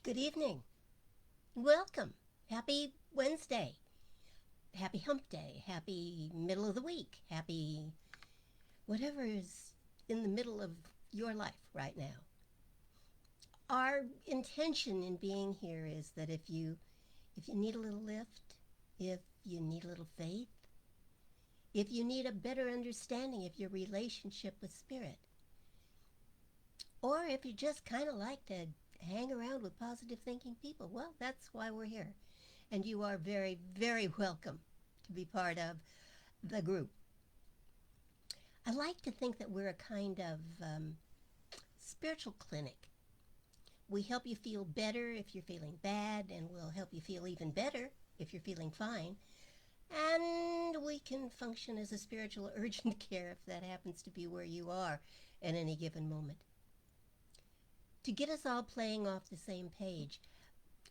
Good evening. Welcome. Happy Wednesday. Happy hump day. Happy middle of the week. Happy whatever is in the middle of your life right now. Our intention in being here is that if you need a little lift, if you need a little faith, if you need a better understanding of your relationship with spirit, or if you just kind of like to hang around with positive thinking people, well, that's why we're here. And you are very, very welcome to be part of the group. I like to think that we're a kind of spiritual clinic. We help you feel better if you're feeling bad, and we'll help you feel even better if you're feeling fine. And we can function as a spiritual urgent care if that happens to be where you are at any given moment. To get us all playing off the same page,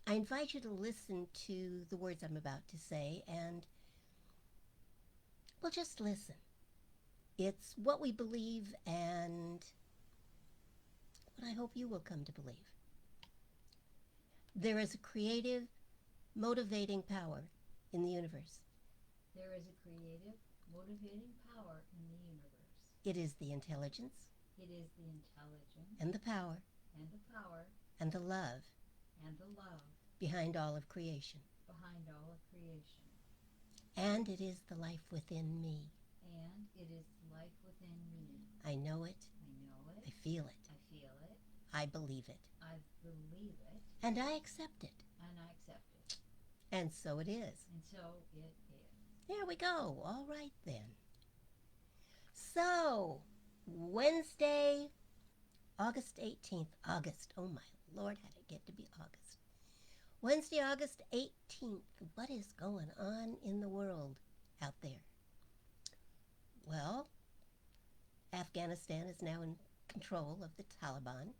I invite you to listen to the words I'm about to say, and well, just listen. It's what we believe and what I hope you will come to believe. There is a creative, motivating power in the universe. There is a creative, motivating power in the universe. It is the intelligence It is the intelligence and the power and the power and the love and the love behind all of creation. behind all of creation. And it is the life within me. And it is the life within me. I know it. I know it. I feel it. I feel it. I believe it. I believe it. And I accept it. And I accept it. And so it is. And so it is. There we go. All right then. So, Wednesday, August 18th. August. Oh my Lord, how did it get to be August? Wednesday, August 18th. What is going on in the world out there? Well, Afghanistan is now in control of the Taliban.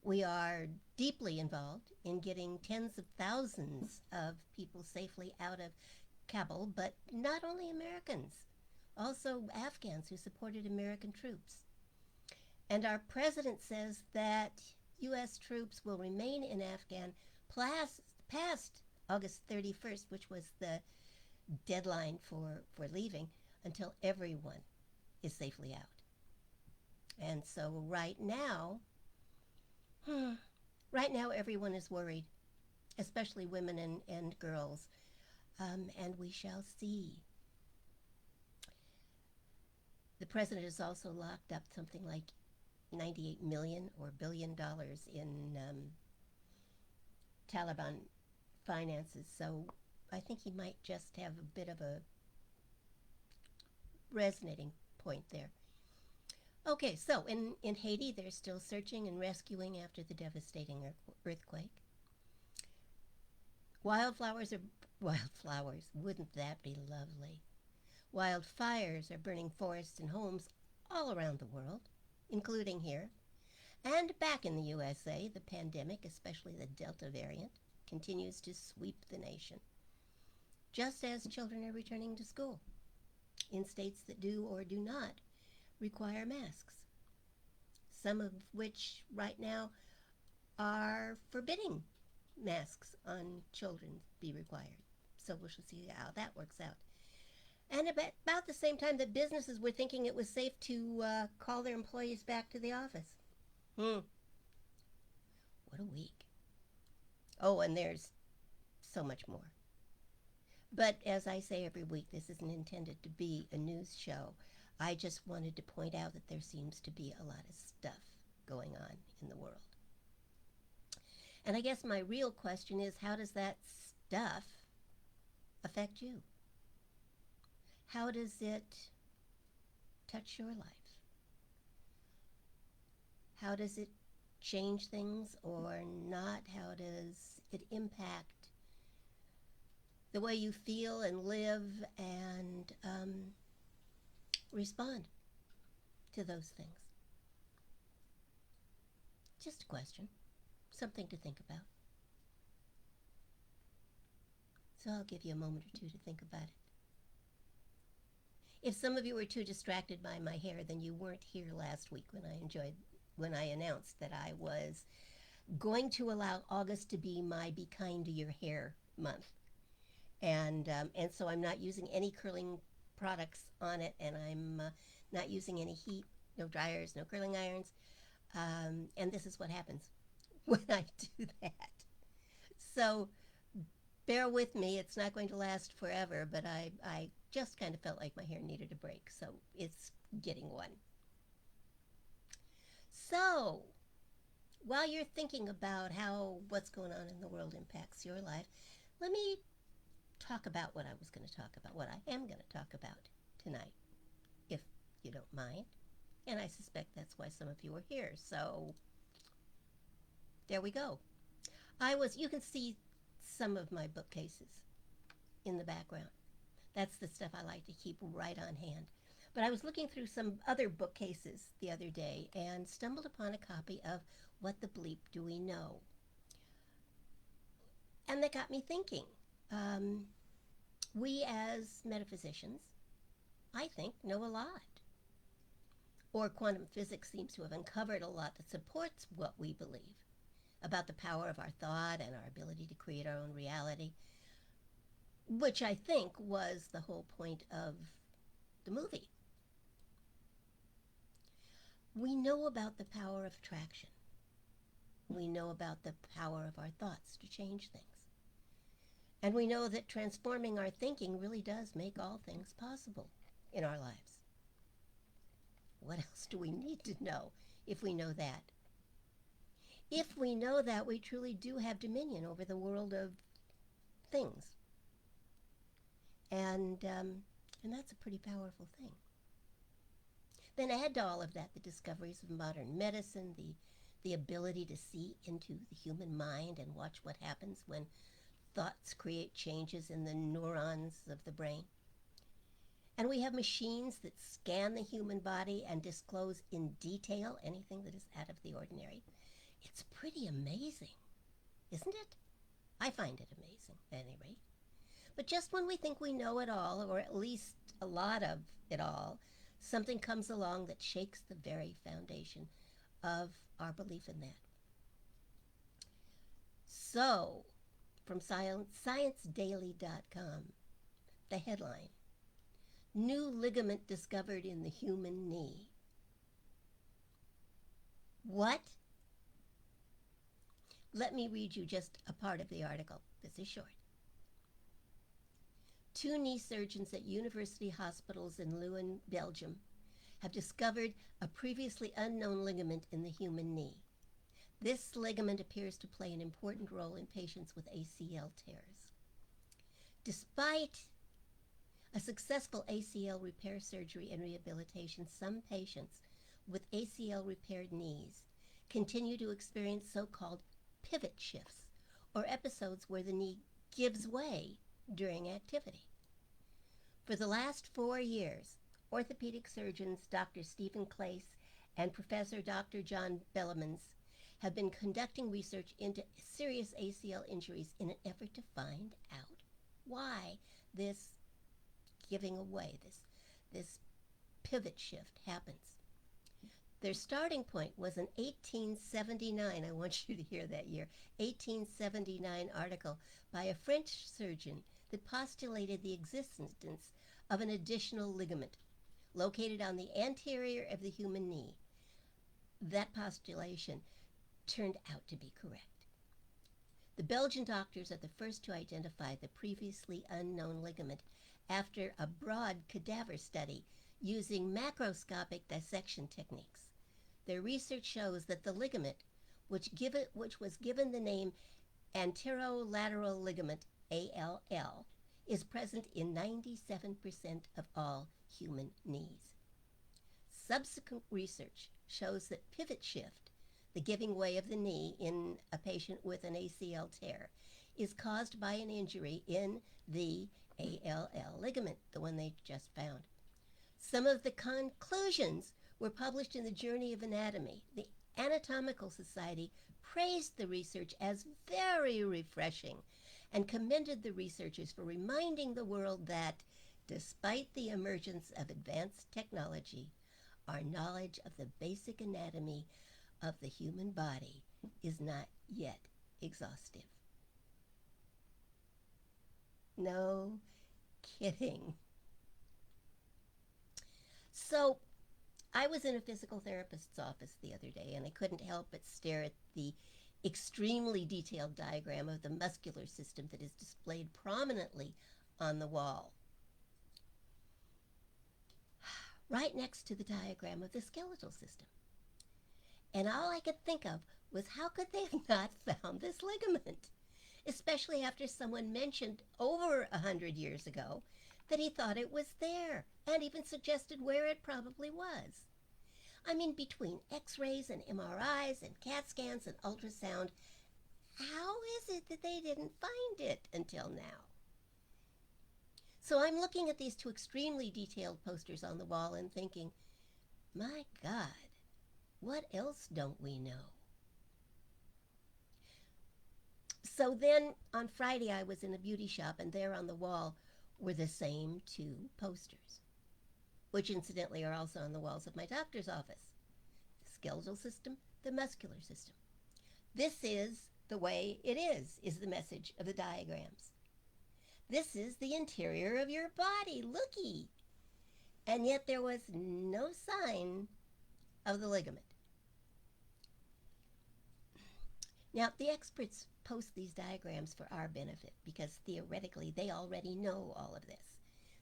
We are deeply involved in getting tens of thousands of people safely out of Kabul, but not only Americans, also Afghans who supported American troops. And our president says that U.S. troops will remain in Afghan past August 31st, which was the deadline for leaving, until everyone is safely out. And so right now everyone is worried, especially women and girls. And we shall see. The president has also locked up something like $98 million or $1 billion in Taliban finances. So I think he might just have a bit of a resonating point there. Okay, so in Haiti, they're still searching and rescuing after the devastating earthquake. Wildflowers, wouldn't that be lovely? Wildfires are burning forests and homes all around the world, including here. And back in the USA, the pandemic, especially the Delta variant, continues to sweep the nation, just as children are returning to school in states that do or do not require masks, some of which right now are forbidding masks on children be required. So we shall see how that works out. And about the same time that businesses were thinking it was safe to call their employees back to the office. What a week. Oh, and there's so much more. But as I say every week, this isn't intended to be a news show. I just wanted to point out that there seems to be a lot of stuff going on in the world. And I guess my real question is, how does that stuff affect you? How does it touch your life? How does it change things or not? How does it impact the way you feel and live and respond to those things? Just a question, something to think about. So I'll give you a moment or two to think about it. If some of you were too distracted by my hair, then you weren't here last week when I announced that I was going to allow August to be my Be Kind to Your Hair month. And so I'm not using any curling products on it, and I'm not using any heat, no dryers, no curling irons. And this is what happens when I do that. So bear with me. It's not going to last forever, but I just kind of felt like my hair needed a break, so it's getting one. So while you're thinking about how what's going on in the world impacts your life, let me talk about what I was going to talk about, what I am going to talk about tonight, if you don't mind. And I suspect that's why some of you are here. So there we go. You can see some of my bookcases in the background. That's the stuff I like to keep right on hand. But I was looking through some other bookcases the other day and stumbled upon a copy of What the Bleep Do We Know? And that got me thinking. Um, we as metaphysicians, I think, know a lot. Or quantum physics seems to have uncovered a lot that supports what we believe about the power of our thought and our ability to create our own reality, which I think was the whole point of the movie. We know about the power of attraction. We know about the power of our thoughts to change things. And we know that transforming our thinking really does make all things possible in our lives. What else do we need to know if we know that? If we know that, we truly do have dominion over the world of things. And that's a pretty powerful thing. Then add to all of that the discoveries of modern medicine, the ability to see into the human mind and watch what happens when thoughts create changes in the neurons of the brain. And we have machines that scan the human body and disclose in detail anything that is out of the ordinary. It's pretty amazing, isn't it? I find it amazing, at any rate. But just when we think we know it all, or at least a lot of it all, something comes along that shakes the very foundation of our belief in that. So, from ScienceDaily.com, the headline: New ligament discovered in the human knee. What? Let me read you just a part of the article. This is short. Two knee surgeons at university hospitals in Leuven, Belgium, have discovered a previously unknown ligament in the human knee. This ligament appears to play an important role in patients with ACL tears. Despite a successful ACL repair surgery and rehabilitation, some patients with ACL repaired knees continue to experience so-called pivot shifts, or episodes where the knee gives way during activity. For the last 4 years, orthopedic surgeons Dr. Stephen Clace and Professor Dr. John Bellemans have been conducting research into serious ACL injuries in an effort to find out why this giving away, this pivot shift happens. Their starting point was an 1879, I want you to hear that year, 1879 article by a French surgeon that postulated the existence of an additional ligament located on the anterior of the human knee. That postulation turned out to be correct. The Belgian doctors are the first to identify the previously unknown ligament after a broad cadaver study using macroscopic dissection techniques. Their research shows that the ligament, which was given the name anterolateral ligament, ALL, is present in 97% of all human knees. Subsequent research shows that pivot shift, the giving way of the knee in a patient with an ACL tear, is caused by an injury in the ALL ligament, the one they just found. Some of the conclusions were published in the Journey of Anatomy. The Anatomical Society praised the research as very refreshing and commended the researchers for reminding the world that, despite the emergence of advanced technology, our knowledge of the basic anatomy of the human body is not yet exhaustive. No kidding. So, I was in a physical therapist's office the other day and I couldn't help but stare at the extremely detailed diagram of the muscular system that is displayed prominently on the wall, right next to the diagram of the skeletal system. And all I could think of was how could they have not found this ligament? Especially after someone mentioned over 100 years ago that he thought it was there and even suggested where it probably was. I mean, between x rays and MRIs and CAT scans and ultrasound, how is it that they didn't find it until now? So I'm looking at these two extremely detailed posters on the wall and thinking, my God, what else don't we know? So then on Friday, I was in a beauty shop, and there on the wall were the same two posters, which incidentally are also on the walls of my doctor's office: the skeletal system, the muscular system. This is the way it is the message of the diagrams. This is the interior of your body, looky. And yet there was no sign of the ligament. Now, the experts post these diagrams for our benefit because theoretically they already know all of this.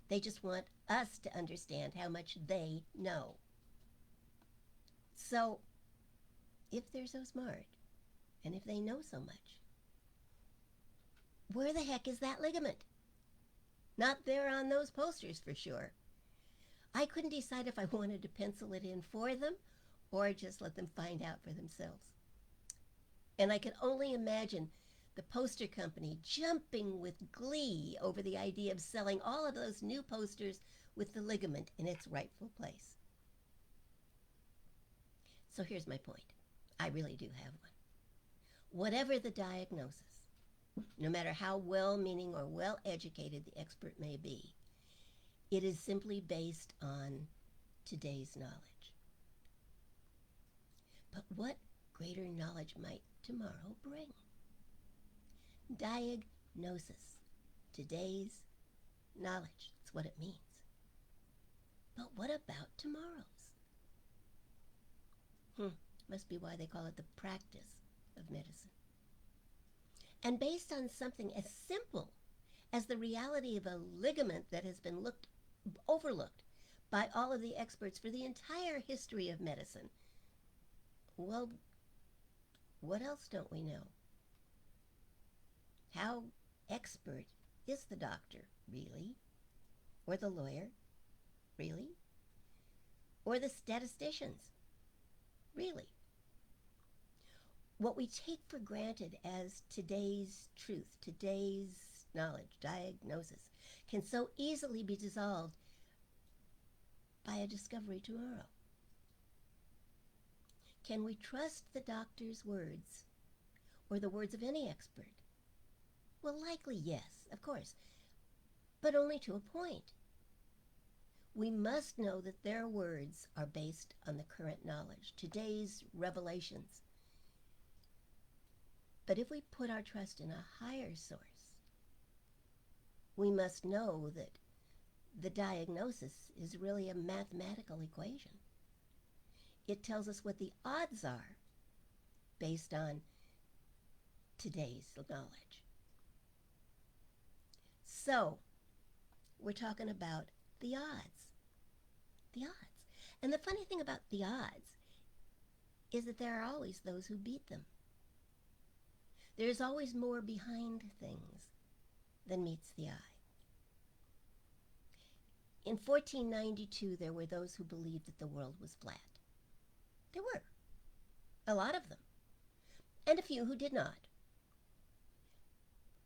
They just want us to understand how much they know. So, if they're so smart, and if they know so much, where the heck is that ligament? Not there on those posters for sure. I couldn't decide if I wanted to pencil it in for them or just let them find out for themselves. And I could only imagine the poster company jumping with glee over the idea of selling all of those new posters with the ligament in its rightful place. So here's my point. I really do have one. Whatever the diagnosis, no matter how well-meaning or well-educated the expert may be, it is simply based on today's knowledge. But what greater knowledge might tomorrow bring? Diagnosis. Today's knowledge. That's what it means. But what about tomorrow's? Must be why they call it the practice of medicine. And based on something as simple as the reality of a ligament that has been overlooked by all of the experts for the entire history of medicine, well, what else don't we know? How expert is the doctor, really? Or the lawyer, really? Or the statisticians, really? What we take for granted as today's truth, today's knowledge, diagnosis, can so easily be dissolved by a discovery tomorrow. Can we trust the doctor's words or the words of any expert? Well, likely yes, of course, but only to a point. We must know that their words are based on the current knowledge, today's revelations. But if we put our trust in a higher source, we must know that the diagnosis is really a mathematical equation. It tells us what the odds are based on today's knowledge. So, we're talking about the odds. The odds. And the funny thing about the odds is that there are always those who beat them. There's always more behind things than meets the eye. In 1492, there were those who believed that the world was flat. There were. A lot of them. And a few who did not.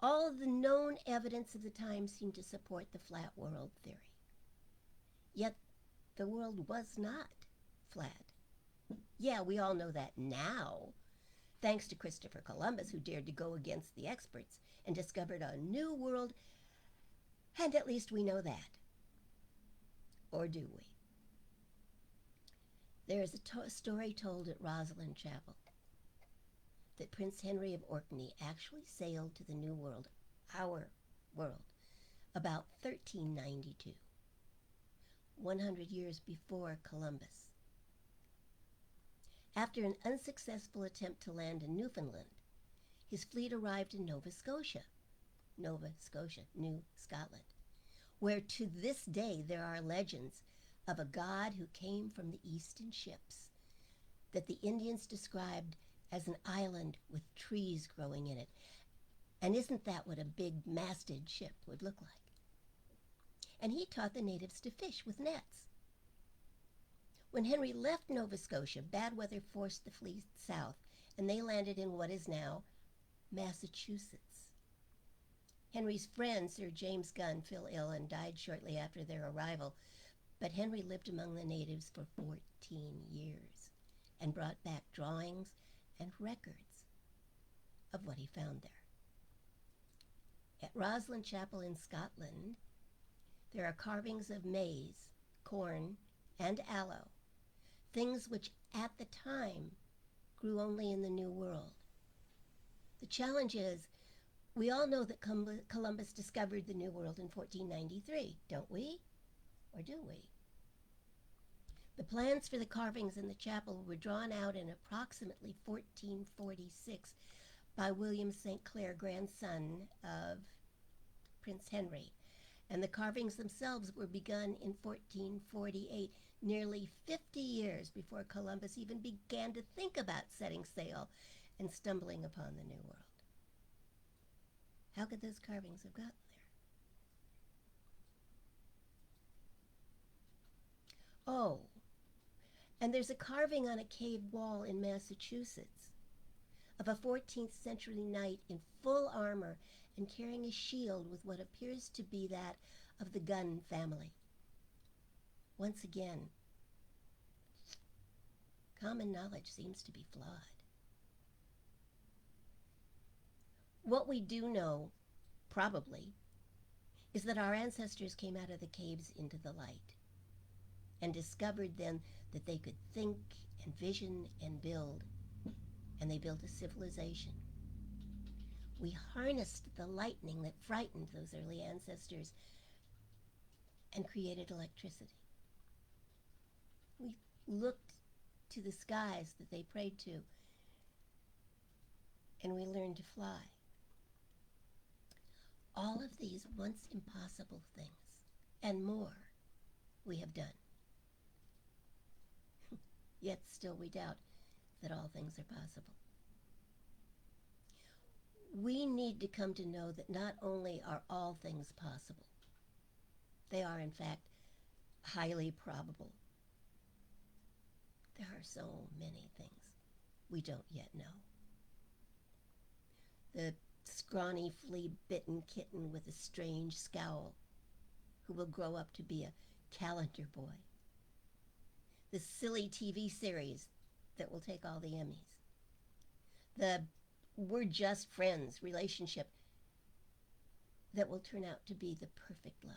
All of the known evidence of the time seemed to support the flat world theory. Yet, the world was not flat. Yeah, we all know that now, thanks to Christopher Columbus, who dared to go against the experts and discovered a new world, and at least we know that. Or do we? There is a story told at Rosslyn Chapel. that Prince Henry of Orkney actually sailed to the New World, our world, about 1392, 100 years before Columbus. After an unsuccessful attempt to land in Newfoundland, his fleet arrived in Nova Scotia, New Scotland, where to this day there are legends of a god who came from the east in ships that the Indians described as an island with trees growing in it. And isn't that what a big masted ship would look like? And he taught the natives to fish with nets. When Henry left Nova Scotia, bad weather forced the fleet south, and they landed in what is now Massachusetts. Henry's friend, Sir James Gunn, fell ill and died shortly after their arrival, but Henry lived among the natives for 14 years and brought back drawings and records of what he found there. At Roslin Chapel in Scotland, there are carvings of maize, corn, and aloe, things which at the time grew only in the New World. The challenge is, we all know that Columbus discovered the New World in 1493, don't we? Or do we? The plans for the carvings in the chapel were drawn out in approximately 1446 by William St. Clair, grandson of Prince Henry, and the carvings themselves were begun in 1448, nearly 50 years before Columbus even began to think about setting sail and stumbling upon the New World. How could those carvings have gotten there? Oh, and there's a carving on a cave wall in Massachusetts of a 14th century knight in full armor and carrying a shield with what appears to be that of the Gunn family. Once again, common knowledge seems to be flawed. What we do know, probably, is that our ancestors came out of the caves into the light and discovered then that they could think and vision and build, and they built a civilization. We harnessed the lightning that frightened those early ancestors and created electricity. We looked to the skies that they prayed to, and we learned to fly. All of these once impossible things and more we have done. Yet still we doubt that all things are possible. We need to come to know that not only are all things possible, they are in fact highly probable. There are so many things we don't yet know. The scrawny, flea-bitten kitten with a strange scowl who will grow up to be a calendar boy. The silly TV series that will take all the Emmys. The we're just friends relationship that will turn out to be the perfect love.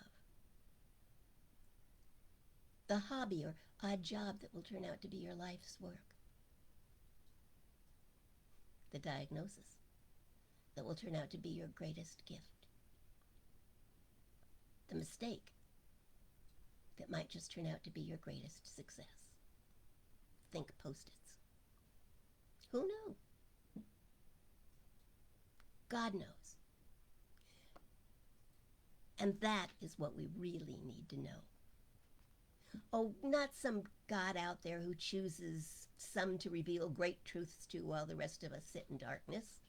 The hobby or odd job that will turn out to be your life's work. The diagnosis that will turn out to be your greatest gift. The mistake that might just turn out to be your greatest success. Think Post-its. Who knew? God knows. And that is what we really need to know. Oh, not some God out there who chooses some to reveal great truths to while the rest of us sit in darkness,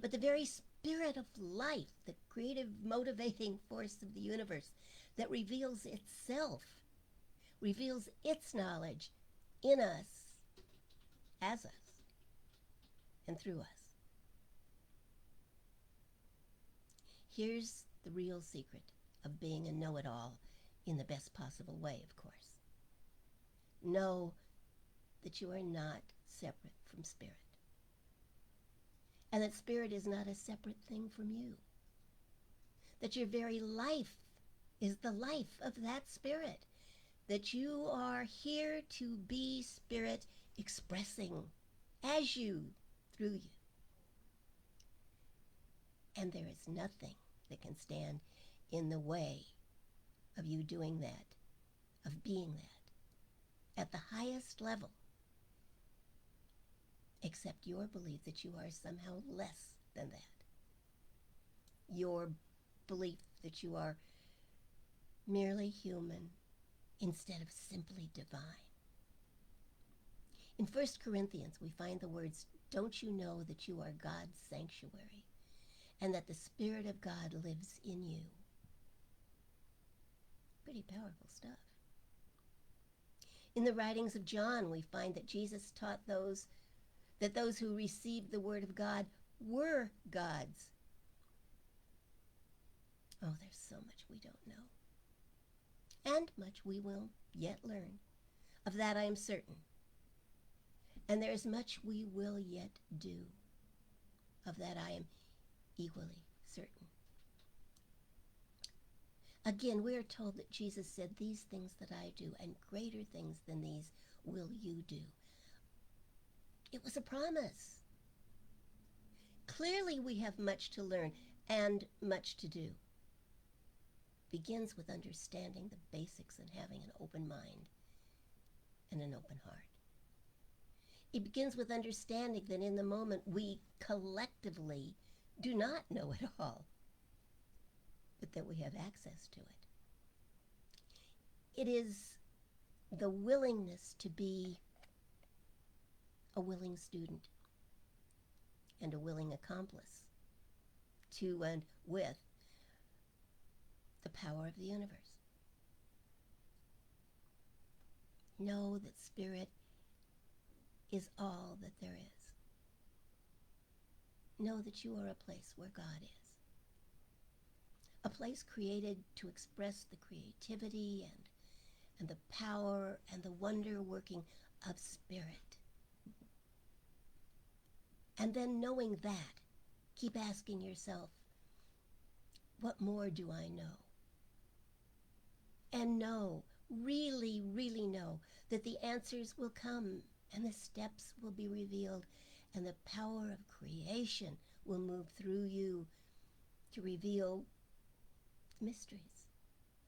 but the very spirit of life, the creative motivating force of the universe that reveals itself, reveals its knowledge in us, as us, and through us. Here's the real secret of being a know-it-all in the best possible way, of course. Know that you are not separate from spirit, and that spirit is not a separate thing from you, that your very life is the life of that spirit, that you are here to be spirit expressing as you, through you. And there is nothing that can stand in the way of you doing that, of being that, at the highest level, except your belief that you are somehow less than that. Your belief that you are merely human instead of simply divine. In 1 Corinthians, we find the words, "Don't you know that you are God's sanctuary and that the Spirit of God lives in you?" Pretty powerful stuff. In the writings of John, we find that Jesus taught that those who received the Word of God were God's. Oh, there's so much we don't know, and much we will yet learn. Of that I am certain. And there is much we will yet do. Of that I am equally certain. Again, we are told that Jesus said, "These things that I do, and greater things than these will you do." It was a promise. Clearly, we have much to learn and much to do. Begins with understanding the basics and having an open mind and an open heart. It begins with understanding that in the moment we collectively do not know it all, but that we have access to it. It is the willingness to be a willing student and a willing accomplice to and with the power of the universe. Know that Spirit is all that there is. Know that you are a place where God is. A place created to express the creativity and the power and the wonder working of Spirit. And then knowing that, keep asking yourself, what more do I know? And know, really, really know, that the answers will come and the steps will be revealed and the power of creation will move through you to reveal the mysteries,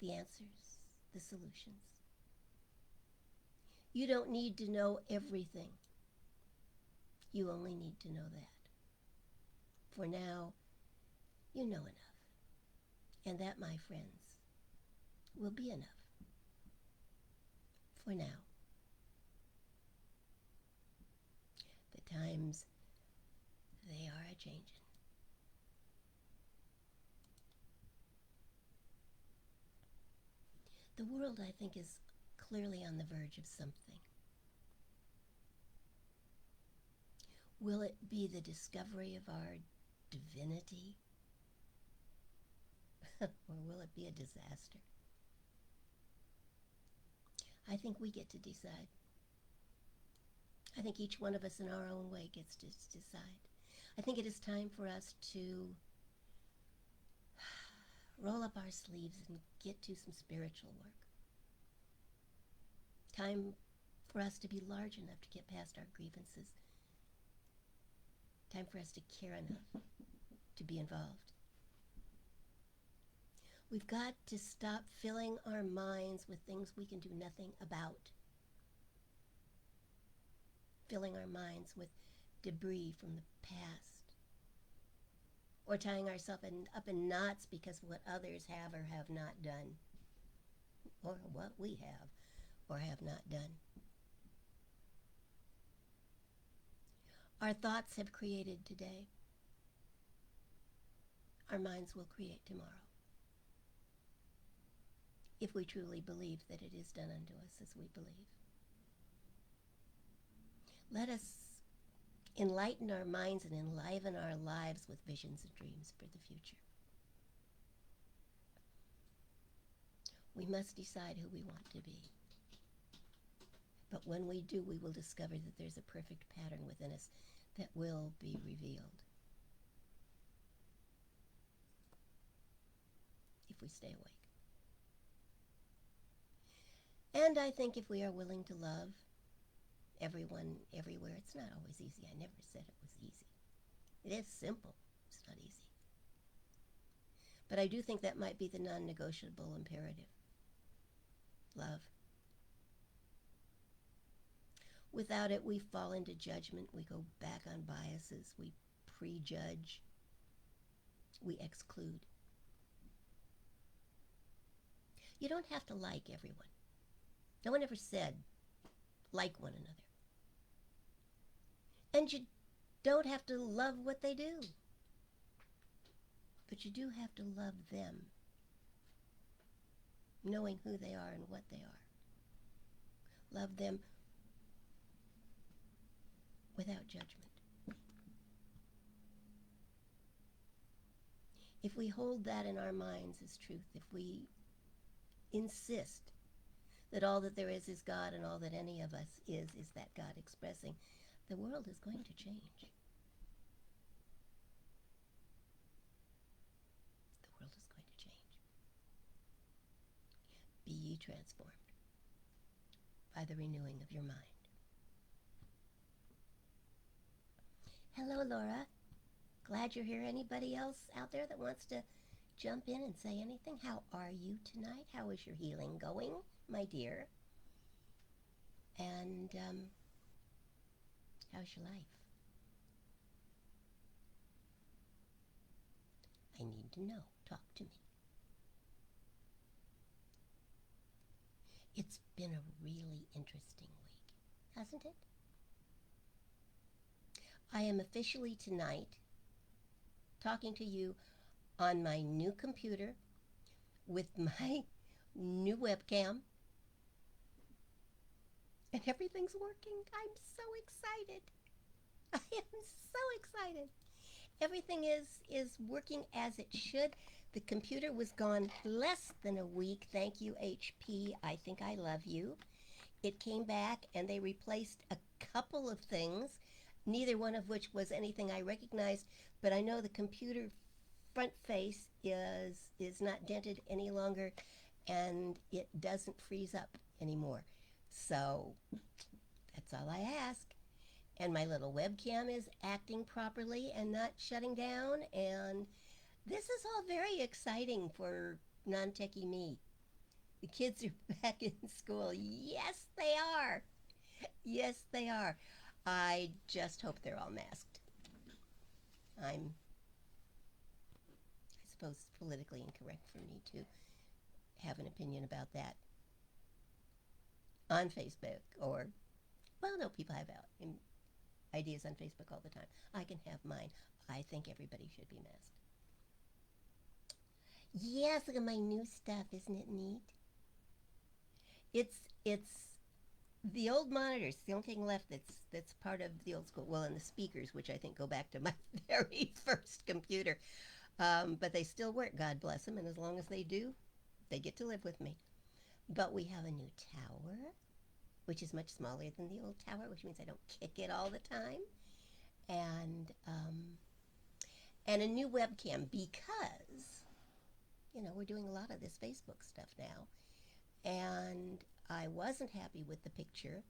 the answers, the solutions. You don't need to know everything. You only need to know that. For now, you know enough. And that, my friends, will be enough. For now. The times, they are a-changin'. The world, I think, is clearly on the verge of something. Will it be the discovery of our divinity? Or will it be a disaster? I think we get to decide. I think each one of us in our own way gets to decide. I think it is time for us to roll up our sleeves and get to some spiritual work. Time for us to be large enough to get past our grievances. Time for us to care enough to be involved. We've got to stop filling our minds with things we can do nothing about. Filling our minds with debris from the past. Or tying ourselves up in knots because of what others have or have not done. Or what we have or have not done. Our thoughts have created today. Our minds will create tomorrow. If we truly believe that it is done unto us as we believe. Let us enlighten our minds and enliven our lives with visions and dreams for the future. We must decide who we want to be. But when we do, we will discover that there's a perfect pattern within us that will be revealed. If we stay awake. And I think if we are willing to love everyone, everywhere, it's not always easy. I never said it was easy. It is simple. It's not easy. But I do think that might be the non-negotiable imperative. Love. Without it, we fall into judgment. We go back on biases. We prejudge. We exclude. You don't have to like everyone. No one ever said like one another. And you don't have to love what they do. But you do have to love them, knowing who they are and what they are. Love them without judgment. If we hold that in our minds as truth, if we insist that all that there is God and all that any of us is that God expressing, the world is going to change. The world is going to change. Be ye transformed by the renewing of your mind. Hello, Laura. Glad you're here. Anybody else out there that wants to jump in and say anything? How are you tonight? How is your healing going, my dear? And how's your life? I need to know. Talk to me. It's been a really interesting week, hasn't it? I am officially tonight talking to you on my new computer with my new webcam, and everything's working. I'm so excited. I am so excited. Everything is working as it should. The computer was gone less than a week. Thank you, HP. I think I love you. It came back and they replaced a couple of things, neither one of which was anything I recognized, but I know the computer front face is not dented any longer, and it doesn't freeze up anymore. So that's all I ask. And my little webcam is acting properly and not shutting down, and this is all very exciting for non-techie me. The kids are back in school. Yes, they are. Yes, they are. I just hope they're all masked. I suppose it's politically incorrect for me to have an opinion about that on Facebook, or, well, no, people have ideas on Facebook all the time. I can have mine. I think everybody should be masked. Yes, look at my new stuff. Isn't it neat? It's the old monitors, the only thing left that's part of the old school. Well, and the speakers, which I think go back to my very first computer. But they still work, God bless them, and as long as they do, they get to live with me. But we have a new tower, which is much smaller than the old tower, which means I don't kick it all the time. And a new webcam, because, we're doing a lot of this Facebook stuff now. And I wasn't happy with the picture,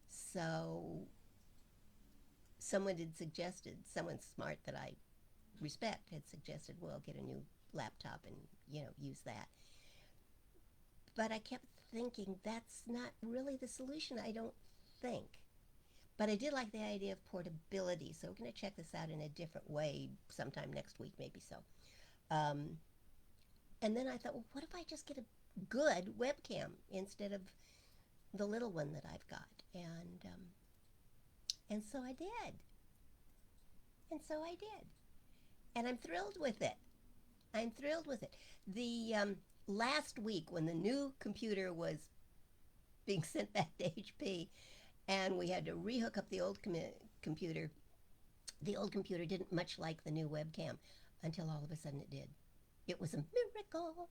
so someone smart that I respect had suggested, well, get a new laptop and, use that. But I kept thinking that's not really the solution, I don't think. But I did like the idea of portability, so we're going to check this out in a different way sometime next week, maybe so. And then I thought, well, what if I just get a good webcam instead of the little one that I've got? And so I did. And I'm thrilled with it. The last week when the new computer was being sent back to HP and we had to rehook up the old computer, the old computer didn't much like the new webcam until all of a sudden it did. It was a miracle.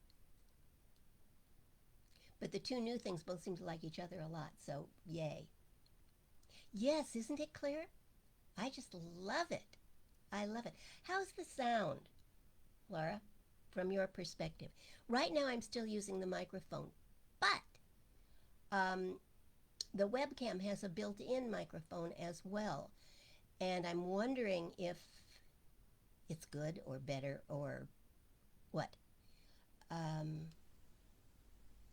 But the two new things both seem to like each other a lot, so yay. Yes, isn't it clear? I just love it. I love it. How's the sound, Laura, from your perspective? Right now I'm still using the microphone, but the webcam has a built-in microphone as well. And I'm wondering if it's good or better or What? Um,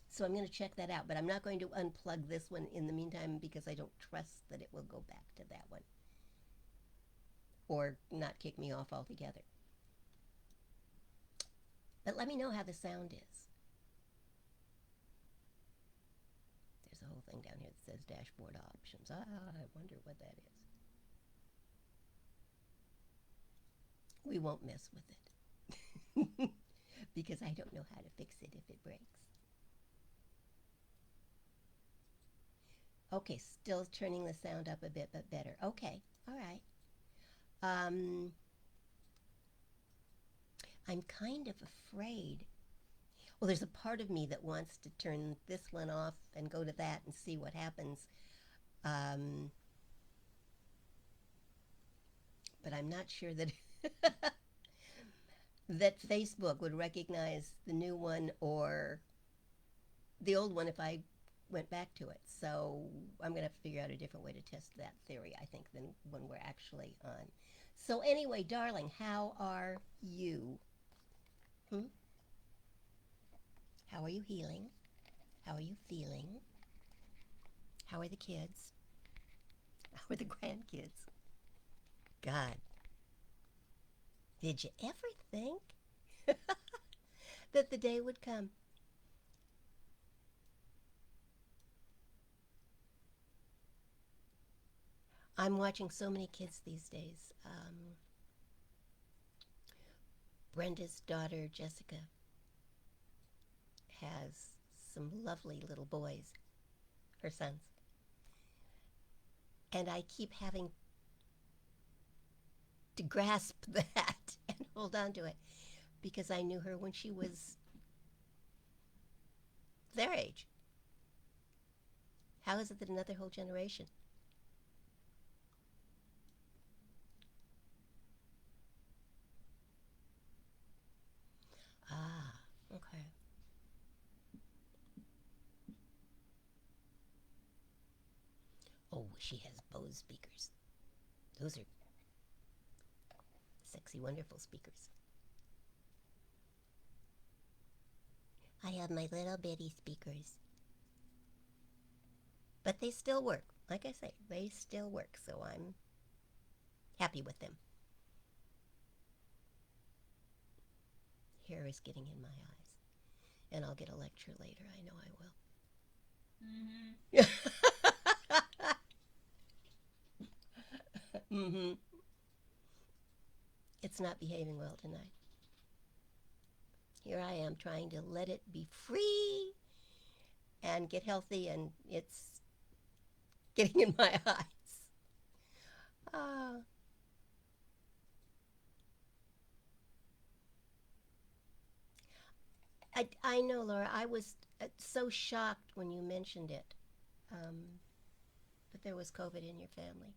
so I'm going to check that out, but I'm not going to unplug this one in the meantime because I don't trust that it will go back to that one or not kick me off altogether. But let me know how the sound is. There's a whole thing down here that says dashboard options. I wonder what that is. We won't mess with it because I don't know how to fix it if it breaks. Okay, still turning the sound up a bit, but better. Okay, all right. Um, I'm kind of afraid. Well, there's a part of me that wants to turn this one off and go to that and see what happens. Um, but I'm not sure that that Facebook would recognize the new one or the old one if I went back to it. So I'm going to have to figure out a different way to test that theory, I think, than when we're actually on. So anyway, darling, how are you? Hmm? How are you healing? How are you feeling? How are the kids? How are the grandkids? God, did you ever think that the day would come? I'm watching so many kids these days. Brenda's daughter, Jessica, has some lovely little boys, her sons. And I keep having to grasp that and hold on to it because I knew her when she was their age. How is it that another whole generation? Ah, okay. Oh, she has Bose speakers. Those are sexy, wonderful speakers. I have my little bitty speakers. But they still work. Like I say, they still work, so I'm happy with them. Hair is getting in my eyes. And I'll get a lecture later. I know I will. Mm-hmm. It's not behaving well tonight. Here I am trying to let it be free and get healthy, and it's getting in my eyes. Uh, I know, Laura. I was so shocked when you mentioned it, that there was COVID in your family.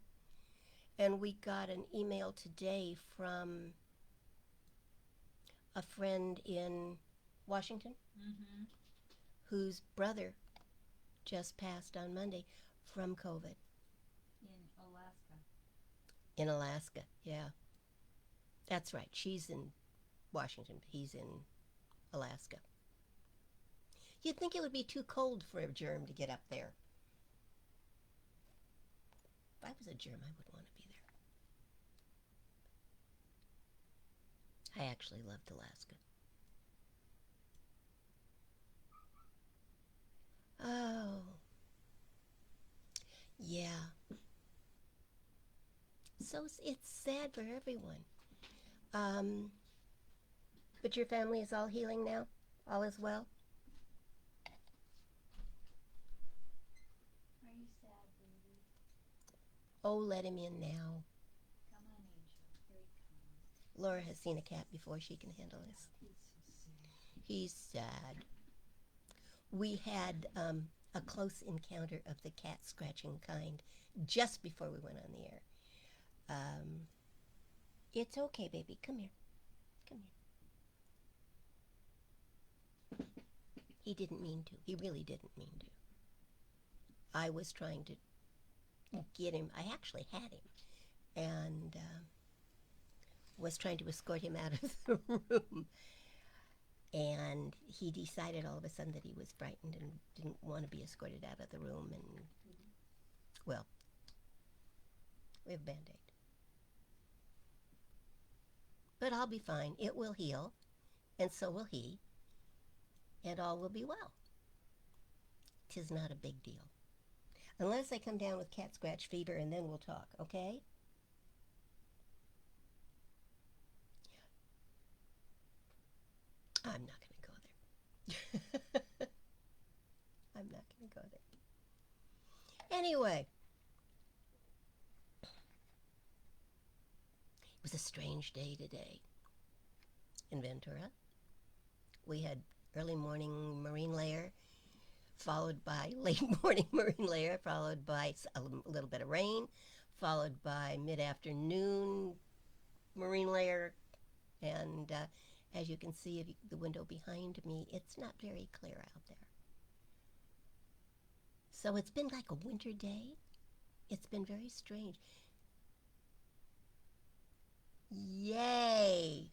And we got an email today from a friend in Washington Mm-hmm. whose brother just passed on Monday from COVID In Alaska. in Alaska. Yeah, that's right. She's in Washington. He's in Alaska. You'd think it would be too cold for a germ to get up there. If I was a germ, I would want to be there. I actually loved Alaska. Oh, yeah. So it's sad for everyone. Um, but your family is all healing now? All is well? Are you sad, baby? Oh, let him in now. Come on, Angel. Here he comes. Laura has seen a cat before. She can handle this. He's so sad. He's sad. We had a close encounter of the cat scratching kind just before we went on the air. Um, it's okay, baby. Come here. Come here. He didn't mean to. He really didn't mean to. I was trying to get him. I actually had him and was trying to escort him out of the room. And he decided all of a sudden that he was frightened and didn't want to be escorted out of the room. And, well, we have Band-Aid. But I'll be fine. It will heal, and so will he, and all will be well. 'Tis not a big deal. Unless I come down with cat scratch fever, and then we'll talk, okay? I'm not going to go there. I'm not going to go there. Anyway, it was a strange day today in Ventura. We had early morning marine layer, followed by late morning marine layer, followed by a little bit of rain, followed by mid-afternoon marine layer, and as you can see the window behind me, it's not very clear out there. So it's been like a winter day. It's been very strange. Yay!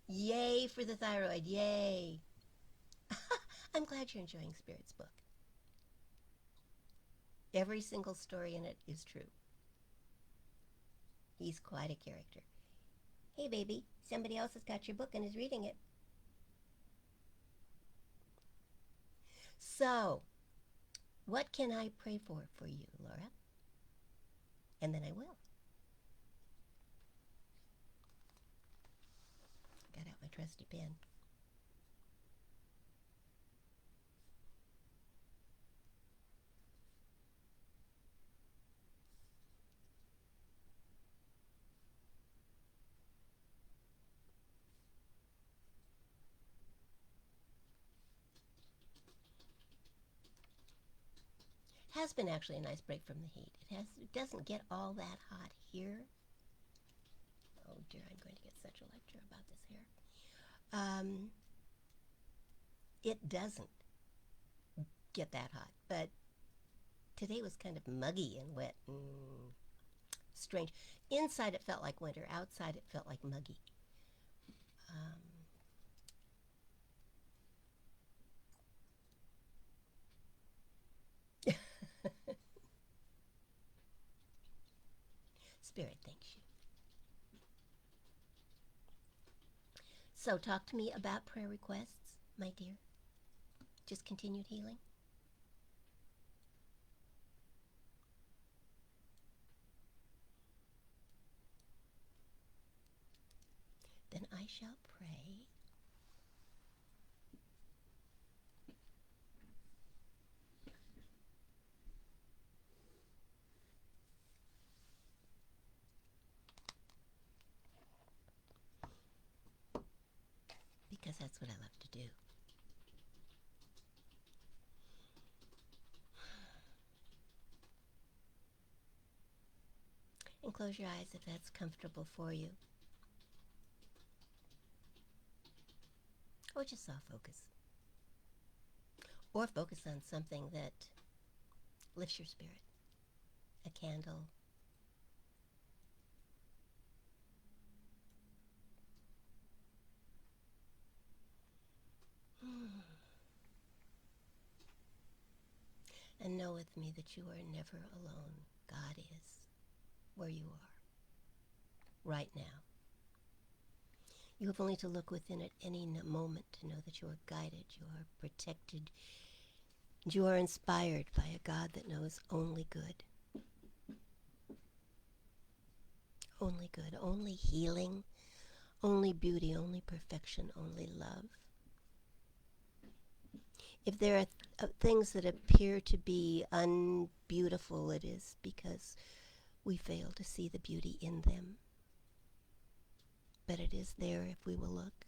Yay for the thyroid, yay! I'm glad you're enjoying Spirit's book. Every single story in it is true. He's quite a character. Hey, baby, somebody else has got your book and is reading it. So, what can I pray for you, Laura? And then I will. Got out my trusty pen. Has been actually a nice break from the heat. It doesn't get all that hot here. Oh dear, I'm going to get such a lecture about this hair. It doesn't get that hot, but today was kind of muggy and wet and strange. Inside it felt like winter, outside it felt like muggy. Spirit thanks you. So talk to me about prayer requests, my dear. Just continued healing? Then I shall pray. Because that's what I love to do. And close your eyes if that's comfortable for you. Or just soft focus. Or focus on something that lifts your spirit. A candle. And know with me that you are never alone. God is where you are right now. You have only to look within at any moment to know that you are guided, you are protected, and you are inspired by a God that knows only good. Only good, only healing, only beauty, only perfection, only love. If there are things that appear to be unbeautiful, it is because we fail to see the beauty in them. But it is there if we will look.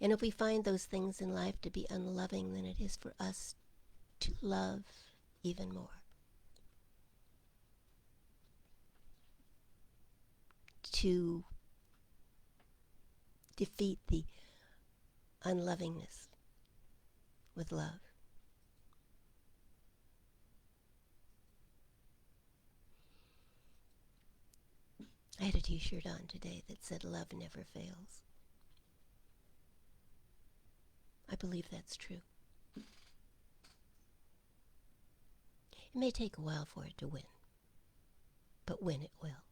And if we find those things in life to be unloving, then it is for us to love even more. To defeat the unlovingness with love. I had a t-shirt on today that said love never fails. I believe that's true. It may take a while for it to win, but win it will.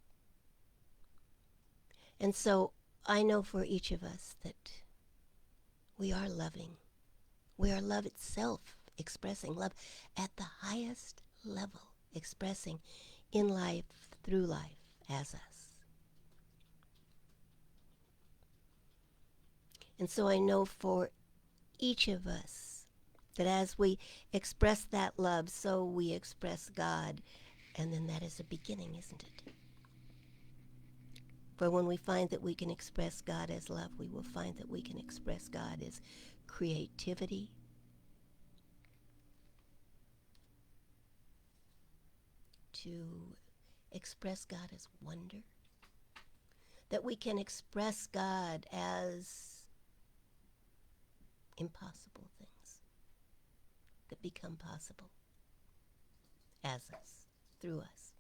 And so I know for each of us that we are loving. We are love itself, expressing love at the highest level, expressing in life, through life, as us. And so I know for each of us that as we express that love, so we express God. And then that is a beginning, isn't it? For when we find that we can express God as love, we will find that we can express God as creativity, to express God as wonder, that we can express God as impossible things that become possible as us, through us.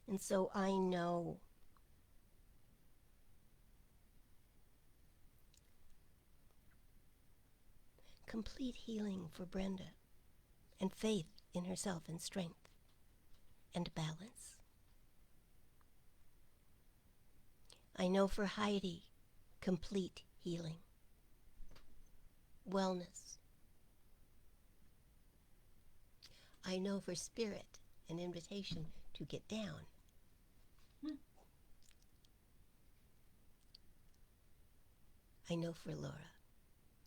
And so I know complete healing for Brenda, and faith in herself, and strength and balance. I know for Heidi complete healing, wellness. I know for Spirit an invitation to get down. I know for Laura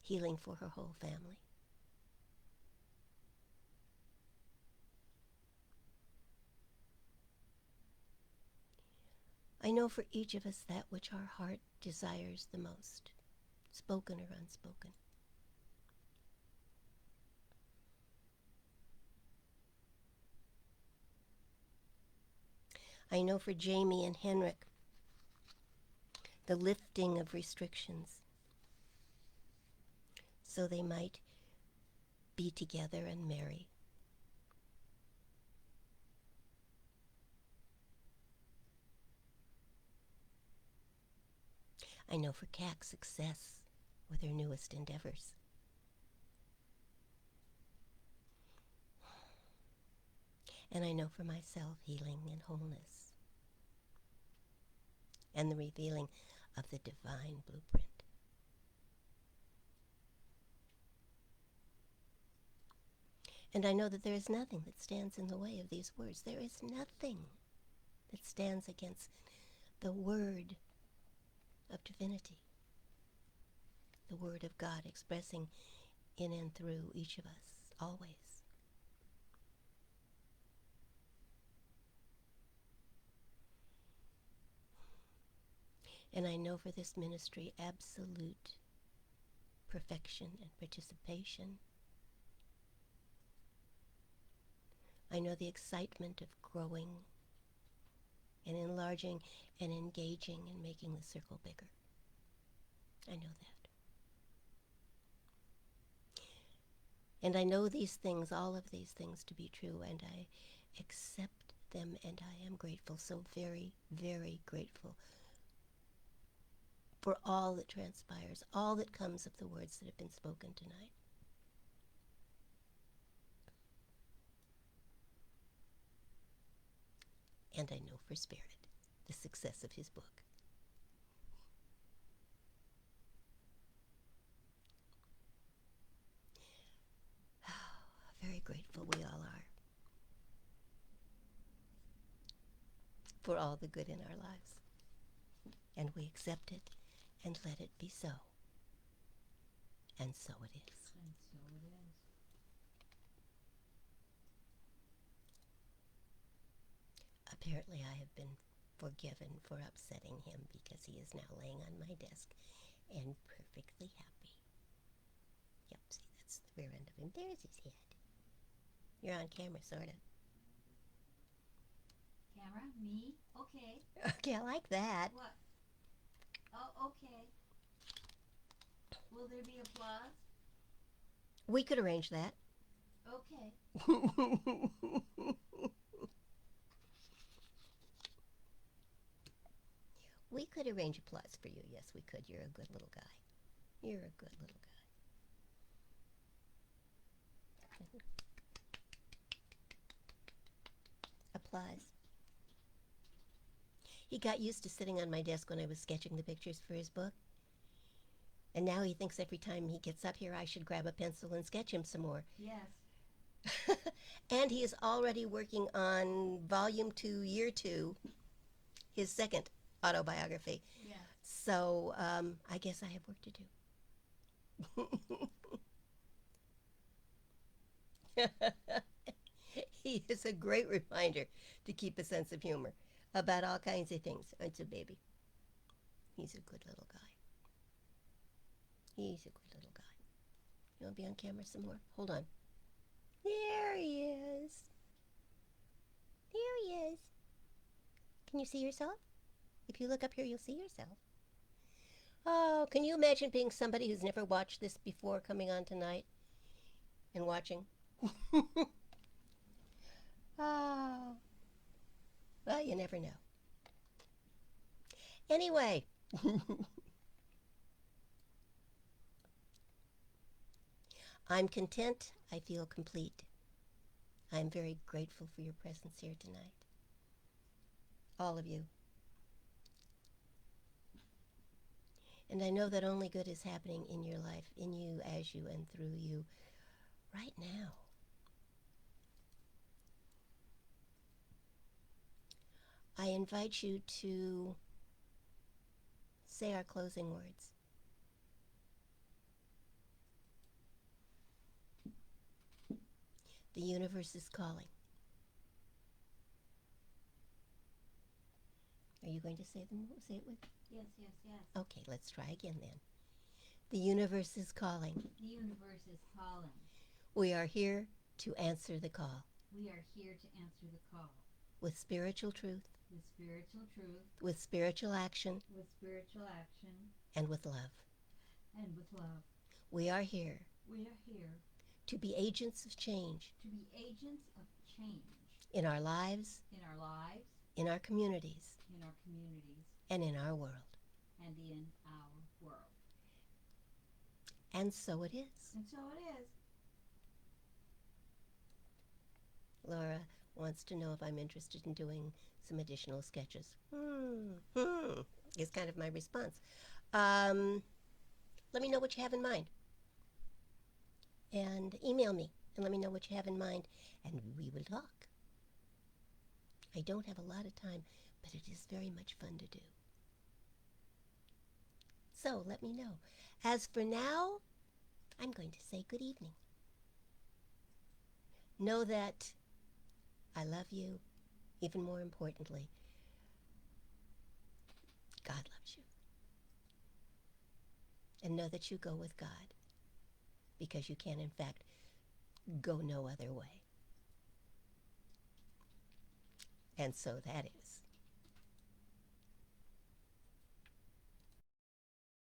healing for her whole family. I know for each of us that which our heart desires the most, spoken or unspoken. I know for Jamie and Henrik the lifting of restrictions so they might be together and marry. I know for Kak's success with her newest endeavors. And I know for myself healing and wholeness and the revealing of the divine blueprint. And I know that there is nothing that stands in the way of these words. There is nothing that stands against the word of divinity, the word of God expressing in and through each of us, always. And I know for this ministry absolute perfection and participation. I know the excitement of growing and enlarging and engaging and making the circle bigger. I know that. And I know these things, all of these things to be true, and I accept them, and I am grateful, so very, very grateful for all that transpires, all that comes of the words that have been spoken tonight. And I know for Spirit the success of his book. Very grateful we all are for all the good in our lives. And we accept it and let it be so. And so it is. And so it is. Apparently I have been forgiven for upsetting him because he is now laying on my desk and perfectly happy. Yep, see, that's the rear end of him. There's his head. You're on camera, sort of. Camera? Me? Okay. Okay, I like that. What? Oh, okay. Will there be applause? We could arrange that. Okay. We could arrange applause for you. Yes, we could. You're a good little guy. You're a good little guy. Applause. He got used to sitting on my desk when I was sketching the pictures for his book. And now he thinks every time he gets up here, I should grab a pencil and sketch him some more. Yes. And he is already working on volume 2, year 2, his second autobiography. Yes. So I guess I have work to do. He is a great reminder to keep a sense of humor about all kinds of things. It's a baby. He's a good little guy. He's a good little guy. You want to be on camera some more? Hold on. There he is. There he is. Can you see yourself? If you look up here, you'll see yourself. Oh, can you imagine being somebody who's never watched this before coming on tonight and watching? Oh, well, you never know. Anyway, I'm content. I feel complete. I'm very grateful for your presence here tonight. All of you. And I know that only good is happening in your life, in you, as you, and through you right now. I invite you to say our closing words. The universe is calling. Are you going to say it with? Yes, yes, yes. Okay, let's try again then. The universe is calling. The universe is calling. We are here to answer the call. We are here to answer the call. With spiritual truth. With spiritual truth. With spiritual action. With spiritual action. And with love. And with love. We are here. We are here. To be agents of change. To be agents of change. In our lives. In our lives. In our communities. In our communities. And in our world. And in our world. And so it is. And so it is. Laura wants to know if I'm interested in doing some additional sketches. Is kind of my response. Let me know what you have in mind. And email me and let me know what you have in mind, and we will talk. I don't have a lot of time, but it is very much fun to do. So let me know. As for now, I'm going to say good evening. Know that I love you. Even more importantly, God loves you. And know that you go with God, because you can, in fact, go no other way. And so that is